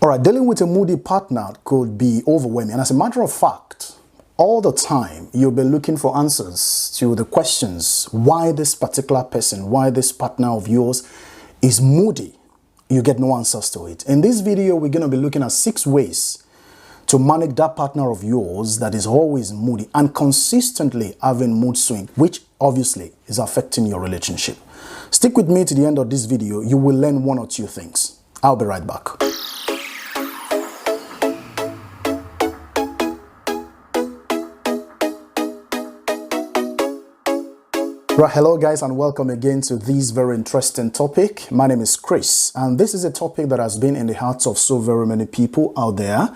All right, dealing with a moody partner could be overwhelming. And as a matter of fact, all the time you'll be looking for answers to the questions why this particular person, why this partner of yours is moody. You get no answers to it. In this video, we're going to be looking at 6 ways to manage that partner of yours that is always moody and consistently having mood swing, which obviously is affecting your relationship. Stick with me to the end of this video. You will learn 1 or 2 things. I'll be right back. Right, hello guys, and welcome again to this very interesting topic. My name is Chris, and this is a topic that has been in the hearts of so very many people out there.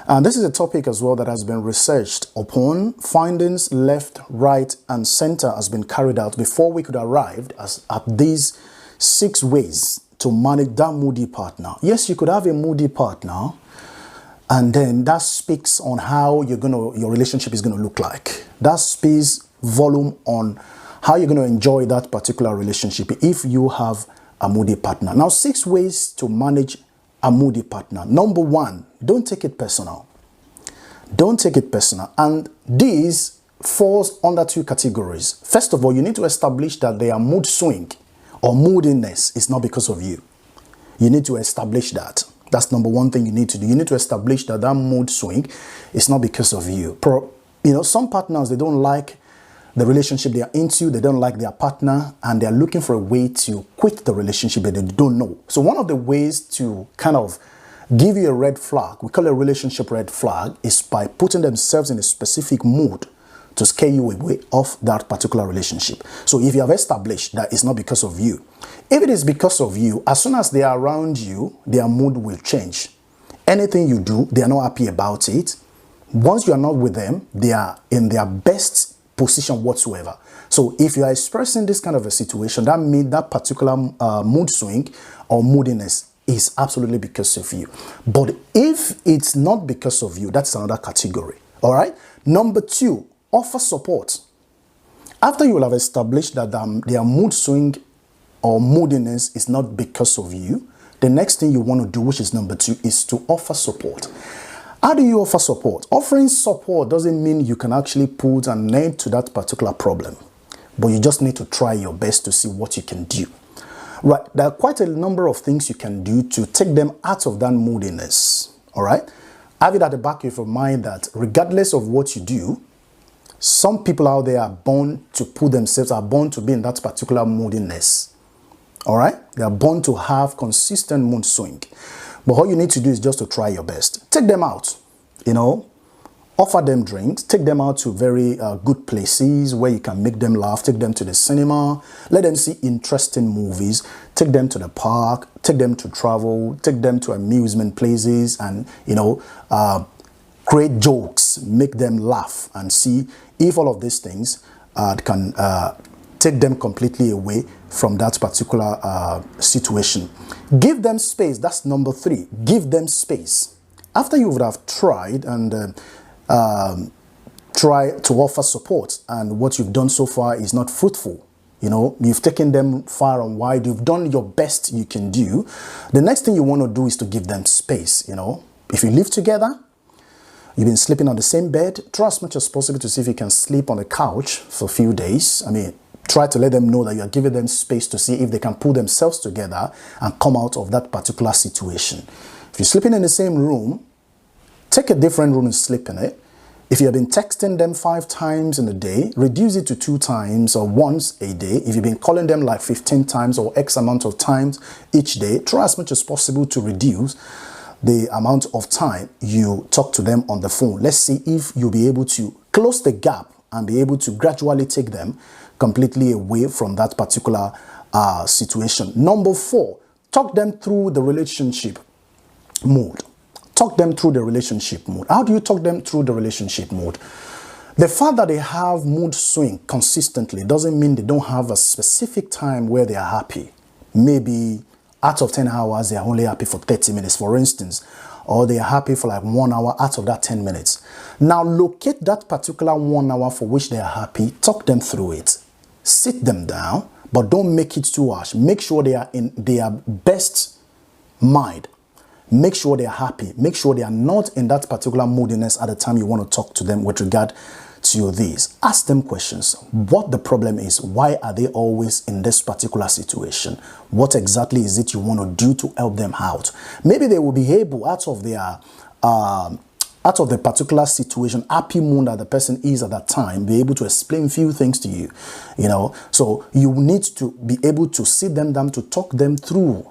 And this is a topic as well that has been researched upon. Findings left, right, and center has been carried out before we could arrive at these 6 ways to manage that moody partner. Yes, you could have a moody partner, and then that speaks on how your relationship is gonna look like. That speaks volume on how you're going to enjoy that particular relationship if you have a moody partner. Now, 6 ways to manage a moody partner. Number 1, don't take it personal. Don't take it personal. And these falls under 2 categories. First of all, you need to establish that their mood swing or moodiness is not because of you. You need to establish that. That's number 1 thing you need to do. You need to establish that that mood swing is not because of you. Some partners, they don't like the relationship they are into, they don't like their partner, and they're looking for a way to quit the relationship that they don't know. So one of the ways to kind of give you a red flag, we call it a relationship red flag, is by putting themselves in a specific mood to scare you away off that particular relationship. So if you have established that it's not because of you, if it is because of you, as soon as they are around you, their mood will change. Anything you do, they are not happy about it. Once you are not with them, they are in their best position whatsoever. So if you are expressing this kind of a situation, that means that particular mood swing or moodiness is absolutely because of you. But if it's not because of you, that's another category. All right. Number 2, offer support. After you will have established that their mood swing or moodiness is not because of you, the next thing you want to do, which is number 2, is to offer support. How do you offer support? Offering support doesn't mean you can actually put an end to that particular problem, but you just need to try your best to see what you can do. Right, there are quite a number of things you can do to take them out of that moodiness. All right, have it at the back of your mind that regardless of what you do, some people out there are born to put themselves, are born to be in that particular moodiness. All right, they are born to have consistent mood swing. But all you need to do is just to try your best. Take them out, offer them drinks, take them out to very good places where you can make them laugh, take them to the cinema, let them see interesting movies, take them to the park, take them to travel, take them to amusement places and, create jokes, make them laugh and see if all of these things can take them completely away from that particular situation. Give them space. That's number 3. Give them space. After you would have tried and try to offer support, and what you've done so far is not fruitful, you've taken them far and wide, you've done your best you can do, the next thing you want to do is to give them space. If you live together, you've been sleeping on the same bed, try as much as possible to see if you can sleep on the couch for a few days. Try to let them know that you are giving them space to see if they can pull themselves together and come out of that particular situation. If you're sleeping in the same room, take a different room and sleep in it. If you have been texting them 5 times in a day, reduce it to 2 times or once a day. If you've been calling them like 15 times or X amount of times each day, try as much as possible to reduce the amount of time you talk to them on the phone. Let's see if you'll be able to close the gap and be able to gradually take them completely away from that particular situation. Number 4, talk them through the relationship mood. Talk them through the relationship mood. How do you talk them through the relationship mood? The fact that they have mood swing consistently doesn't mean they don't have a specific time where they are happy. Maybe out of 10 hours, they are only happy for 30 minutes, for instance, or they are happy for like 1 hour out of that 10 minutes. Now locate that particular 1 hour for which they are happy, talk them through it. Sit them down, but don't make it too harsh. Make sure they are in their best mind. Make sure they're happy. Make sure they are not in that particular moodiness at the time you want to talk to them with regard to this. Ask them questions. What the problem is? Why are they always in this particular situation? What exactly is it you want to do to help them out? Maybe they will be able, out of the particular situation, happy mood that the person is at that time, be able to explain few things to you, So you need to be able to sit them down to talk them through,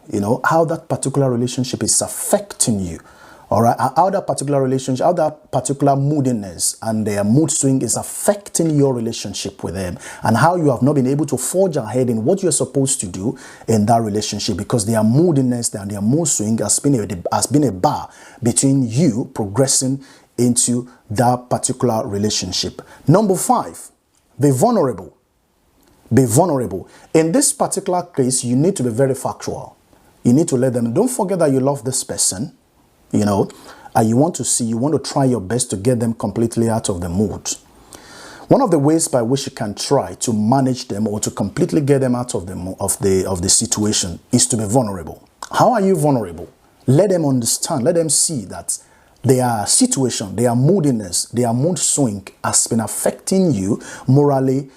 how that particular relationship is affecting you. All right, how that particular relationship, how that particular moodiness and their mood swing is affecting your relationship with them, and how you have not been able to forge ahead in what you're supposed to do in that relationship because their moodiness and their mood swing has been a bar between you progressing into that particular relationship. Number 5, be vulnerable. Be vulnerable. In this particular case, you need to be very factual. You need to let them, don't forget that you love this person. And you want to try your best to get them completely out of the mood. One of the ways by which you can try to manage them or to completely get them out of the situation is to be vulnerable. How are you vulnerable? Let them understand, let them see that their situation, their moodiness, their mood swing has been affecting you morally,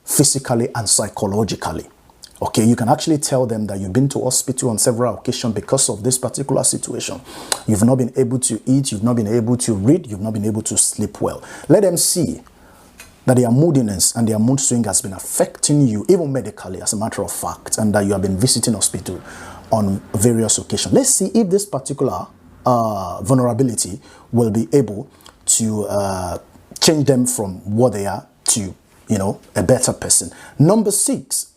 physically, and psychologically. Okay, you can actually tell them that you've been to hospital on several occasions because of this particular situation. You've not been able to eat, you've not been able to read, you've not been able to sleep well. Let them see that their moodiness and their mood swing has been affecting you, even medically, as a matter of fact, and that you have been visiting hospital on various occasions. Let's see if this particular vulnerability will be able to change them from what they are to, a better person. Number 6,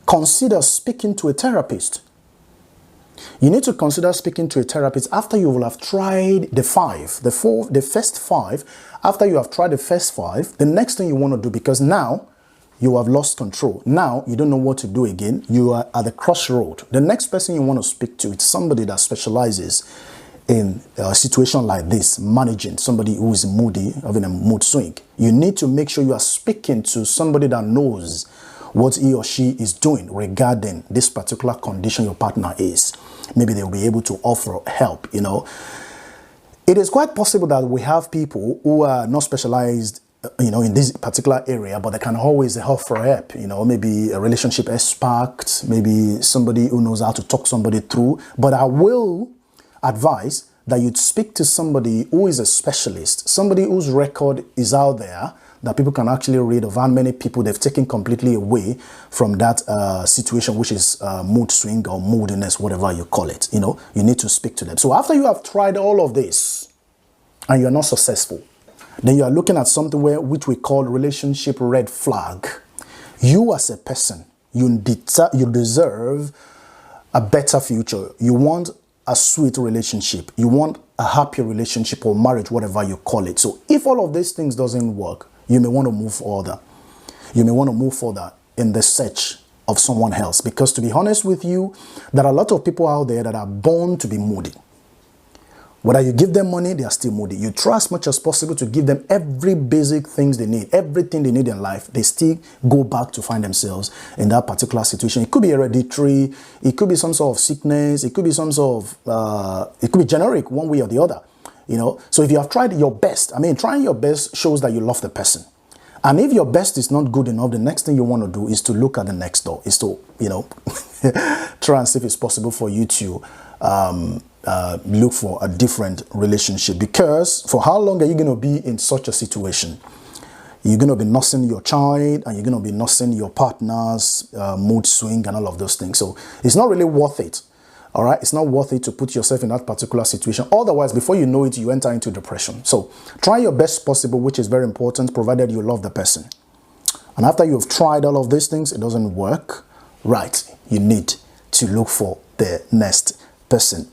consider speaking to a therapist. You need to consider speaking to a therapist after you will have tried the first 5. After you have tried the first 5, the next thing you want to do, because now you have lost control. Now you don't know what to do again. You are at the crossroad. The next person you want to speak to is somebody that specializes in a situation like this, managing somebody who is moody, having a mood swing. You need to make sure you are speaking to somebody that knows what he or she is doing regarding this particular condition your partner is. Maybe they'll be able to offer help, It is quite possible that we have people who are not specialized, in this particular area, but they can always offer help, maybe a relationship expert, maybe somebody who knows how to talk somebody through. But I will advise that you'd speak to somebody who is a specialist, somebody whose record is out there, that people can actually read of how many people they've taken completely away from that situation, which is mood swing or moodiness, whatever you call it. You need to speak to them. So after you have tried all of this and you're not successful, then you are looking at something which we call relationship red flag. You as a person, you deserve a better future. You want a sweet relationship. You want a happy relationship or marriage, whatever you call it. So if all of these things doesn't work, you may want to move further. You may want to move further in the search of someone else. Because to be honest with you, there are a lot of people out there that are born to be moody. Whether you give them money, they are still moody. You try as much as possible to give them every basic things they need, everything they need in life. They still go back to find themselves in that particular situation. It could be hereditary. It could be some sort of sickness. It could be some sort of, it could be generic one way or the other. So if you have tried your best, trying your best shows that you love the person. And if your best is not good enough, the next thing you want to do is to look at the next door, is to, try and see if it's possible for you to look for a different relationship. Because for how long are you going to be in such a situation? You're going to be nursing your child and you're going to be nursing your partner's mood swing and all of those things. So it's not really worth it. All right, it's not worth it to put yourself in that particular situation. Otherwise, before you know it, you enter into depression. So try your best possible, which is very important, provided you love the person. And after you've tried all of these things, it doesn't work, right? You need to look for the next person.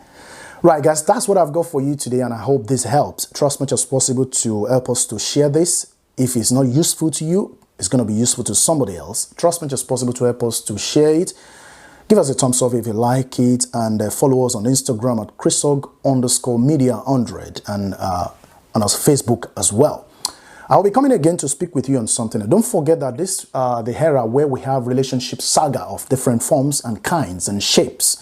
Right, guys, that's what I've got for you today, and I hope this helps. Try as much as possible to help us to share this. If it's not useful to you, it's going to be useful to somebody else. Try as much as possible to help us to share it. Give us a thumbs up if you like it, and follow us on Instagram at CRISOGMEDIA100 and on our Facebook as well. I'll be coming again to speak with you on something. And don't forget that this the era where we have relationship saga of different forms and kinds and shapes.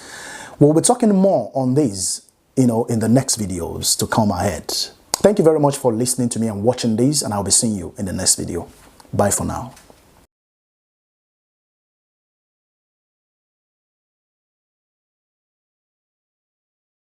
We'll be talking more on this in the next videos to come ahead. Thank you very much for listening to me and watching these, and I'll be seeing you in the next video. Bye for now.